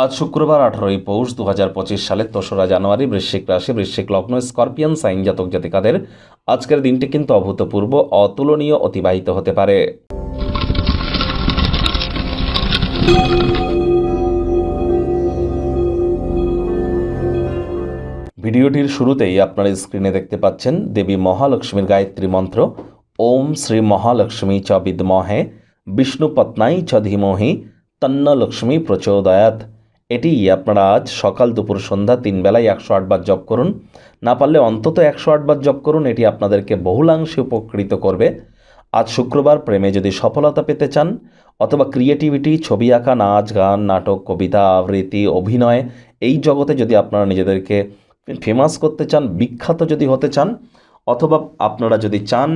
আজ শুক্রবার 18ই পৌষ 2025 সালের 3রা জানুয়ারি, বৃশ্চিক রাশি, বৃশ্চিক লগ্ন, স্করপিয়ান সাইন জাতক জাতিকাদের আজকের দিনটি কিন্তু অভূতপূর্ব, অতুলনীয় অতিবাহিত হতে পারে। ভিডিওটির শুরুতেই আপনারা স্ক্রিনে দেখতে পাচ্ছেন দেবী মহালক্ষ্মীর গায়ত্রী মন্ত্র, ওম শ্রী মহালক্ষ্মী চ বিদ্মহে বিষ্ণুপত্নাই চ ধীমহি তন্ন লক্ষ্মী প্রচোদয়াৎ। এটি আপনারা আজ সকাল দুপুর সন্ধ্যা 3 বেলায় 108 বার জপ করুন। না পারলে অন্তত 108 বার জপ করুন, এটি আপনাদেরকে বহুলাংশে উপকৃত করবে। আজ শুক্রবার প্রেমে যদি সফলতা পেতে চান অথবা ক্রিয়েটিভিটি, ছবি আঁকা, নাচ গান, নাটক, কবিতা আবৃত্তি, অভিনয়, এই জগতে যদি আপনারা নিজেদেরকে ফেমাস করতে চান, বিখ্যাত যদি হতে চান, অথবা আপনারা যদি চান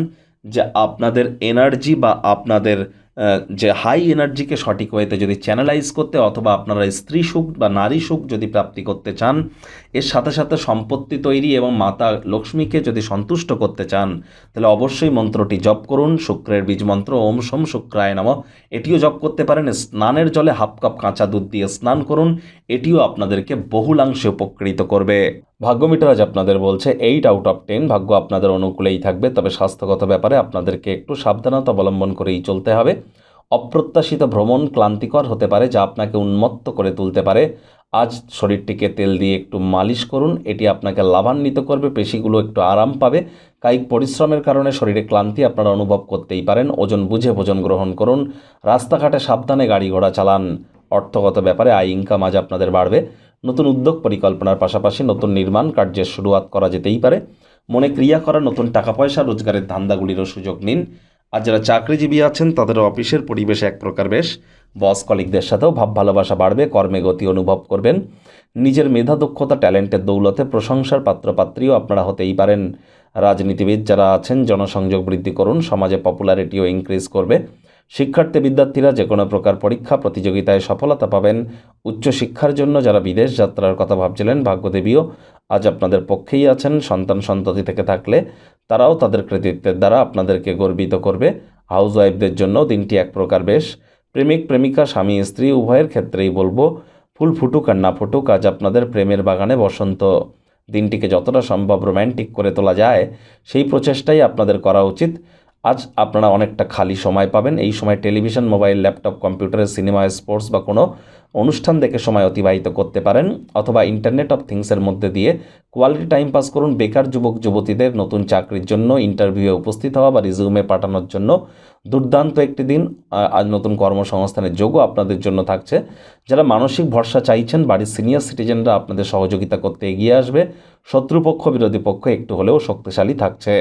যে আপনাদের এনার্জি বা আপনাদের যে হাই এনার্জিকে সঠিক ওয়েতে যদি চ্যানেলাইজ করতে, অথবা আপনারা স্ত্রী সুখ বা নারী সুখ যদি প্রাপ্তি করতে চান, এর সাথে সাথে সম্পত্তি তৈরি এবং মাতা লক্ষ্মীকে যদি সন্তুষ্ট করতে চান, তাহলে অবশ্যই মন্ত্রটি জপ করুন। শুক্রের বীজ মন্ত্র ওম সোম শুক্রায় নমঃ, এটিও জপ করতে পারেন। স্নানের জলে হাফ কাপ কাঁচা দুধ দিয়ে স্নান করুন, এটিও আপনাদেরকে বহুলাংশে উপকৃত করবে। ভাগ্য মিটার আজ আপনাদের বলছে 8 আউট অফ 10, ভাগ্য আপনাদের অনুকূলেই থাকবে। তবে স্বাস্থ্যগত ব্যাপারে আপনাদেরকে একটু সাবধানতা অবলম্বন করেই চলতে হবে। অপ্রত্যাশিত ভ্রমণ ক্লান্তিকর হতে পারে, যা আপনাকে উন্মত্ত করে তুলতে পারে। আজ শরীরটিকে তেল দিয়ে একটু মালিশ করুন, এটি আপনাকে লাভান্বিত করবে। পেশিগুলো একটু আরাম পাবে। কায়িক পরিশ্রমের কারণে শরীরে ক্লান্তি আপনারা অনুভব করতেই পারেন। ওজন বুঝে ভোজন গ্রহণ করুন। রাস্তাঘাটে সাবধানে গাড়ি ঘোড়া চালান। অর্থগত ব্যাপারে আয় ইনকাম আজ আপনাদের বাড়বে। নতুন উদ্যোগ পরিকল্পনার পাশাপাশি নতুন নির্মাণ কার্যের শুরুয়াত করা যেতেই পারে। মনে ক্রিয়া করা নতুন টাকা পয়সা রোজগারের ধান্দাগুলিরও সুযোগ নিন। আর যারা চাকরিজীবী আছেন তাদের অফিসের পরিবেশ এক প্রকার বেশ, বস কলিগদের সাথেও ভাব ভালোবাসা বাড়বে, কর্মে গতি অনুভব করবেন। নিজের মেধা দক্ষতা ট্যালেন্টের দৌলতে প্রশংসার পাত্রপাত্রীও আপনারা হতেই পারেন। রাজনীতিবিদ যারা আছেন জনসংযোগ বৃদ্ধি করুন, সমাজে পপুলারিটিও ইনক্রিজ করবে। শিক্ষার্থী বিদ্যার্থীরা যে কোনো প্রকার পরীক্ষা প্রতিযোগিতায় সফলতা পাবেন। উচ্চশিক্ষার জন্য যারা বিদেশ যাত্রার কথা ভাবছিলেন, ভাগ্যদেবীও আজ আপনাদের পক্ষেই আছেন। সন্তান সন্ততি থেকে থাকলে তারাও তাদের কৃতিত্বের দ্বারা আপনাদেরকে গর্বিত করবে। হাউসওয়াইফদের জন্য দিনটি এক প্রকার বেশ। প্রেমিক প্রেমিকা, স্বামী স্ত্রী উভয়ের ক্ষেত্রেই বলবো, ফুল ফুটুক আর না ফুটুক, আজ আপনাদের প্রেমের বাগানে বসন্ত। দিনটিকে যতটা সম্ভব রোম্যান্টিক করে তোলা যায় সেই প্রচেষ্টাই আপনাদের করা উচিত। আজ আপনারা অনেকটা খালি সময় পাবেন। এই সময় টেলিভিশন, মোবাইল, ল্যাপটপ, কম্পিউটারে, সিনেমা, স্পোর্টস বা কোনো অনুষ্ঠান দেখে সময় অতিবাহিত করতে পারেন, অথবা ইন্টারনেট অফ থিংসের মধ্যে দিয়ে কোয়ালিটি টাইম পাস করুন। বেকার যুবক যুবতীদের নতুন চাকরির জন্য ইন্টারভিউয়ে উপস্থিত হওয়া বা রিজিউমে পাঠানোর জন্য দুর্দান্ত একটি দিন। আজ নতুন কর্মসংস্থানের যোগও আপনাদের জন্য থাকছে। যারা মানসিক ভরসা চাইছেন, বাড়ির সিনিয়র সিটিজেনরা আপনাদের সহযোগিতা করতে এগিয়ে আসবে। শত্রুপক্ষ বিরোধী পক্ষ একটু হলেও শক্তিশালী থাকছে।